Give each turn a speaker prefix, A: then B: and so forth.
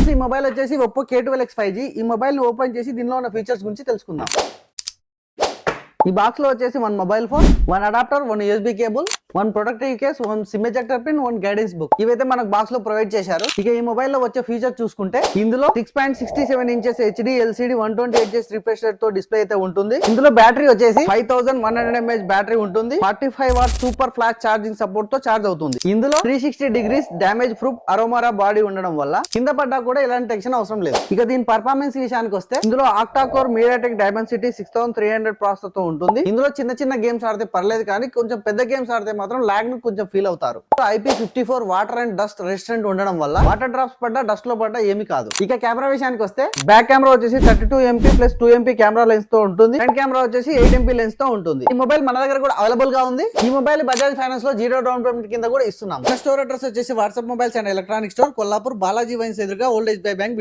A: Friends ఈ mobile వచ్చేసి Oppo K12X 5G. ఈ మొబైల్ ని ఓపెన్ చేసి దీనిలో ఉన్న ఫీచర్స్ గురించి తెలుసుకుందాం. ఈ బాక్స్ లో వచ్చేసి 1 mobile phone, 1 adapter, 1 USB cable, 1 protective case, 1 SIM ejector pin, 1 guidance book. ఇవైతే మనకు బాక్స్ లో ప్రొవైడ్ చేశారు. ఇక ఈ మొబైల్ లో వచ్చే ఫీచర్ చూసుకుంటే ఇందులో 6.67 inches HD LCD 128Hz refresh rate తో డిస్ప్లే అయితే ఉంటుంది. ఇందులో బ్యాటరీ వచ్చేసి 5100 mAh బ్యాటరీ ఉంటుంది. 45 what super flash charging support తో ఛార్జ్ అవుతుంది. ఇందులో 360 డిగ్రీస్ డ్యామేజ్ ప్రూఫ్ అరోమారా బాడీ ఉండడం వల్ల కింద పడ్డా కూడా ఎలాంటి టెన్షన్ అవసరం లేదు. ఇక దీని పర్ఫార్మెన్స్ విషయానికి వస్తే ఇందులో octa core MediaTek Dimensity 6300 processor తో ఉంటుంది. ఇందులో చిన్న చిన్న గేమ్స్ ఆడితే పర్లేదు, కానీ కొంచెం పెద్ద గేమ్స్ ఆడితే మాత్రం లాగ్ ని కొంచెం ఫీల్ అవుతారు. IP54 water and dust resistant ఉండడం వల్ల వాటర్ డ్రాప్స్ పడ్డా డస్ట్ లో పడ్డా ఏమి కాదు. ఇక కెమెరా విషయానికి వస్తే బ్యాక్ కెమెరా వచ్చేసి 32MP plus 2MP camera lens తో ఉంటుంది. ఫ్రంట్ కెమెరా వచ్చేసి 8MP లెన్స్ తో ఉంటుంది. ఈ మొబైల్ మన దగ్గర కూడా అవైలబుల్ గా ఉంది. ఈ మొబైల్ బజాజ్ ఫైనాన్స్ లో 0 డౌన్ పేమెంట్ కింద కూడా ఇస్తున్నాం. స్టోర్ అడ్రస్ వచ్చేసి WhatsApp mobiles and electronic store, Kollapur, Balaji wines ఎదురుగా ఓల్డ్ ఏజ్ బై బ్యాంక్.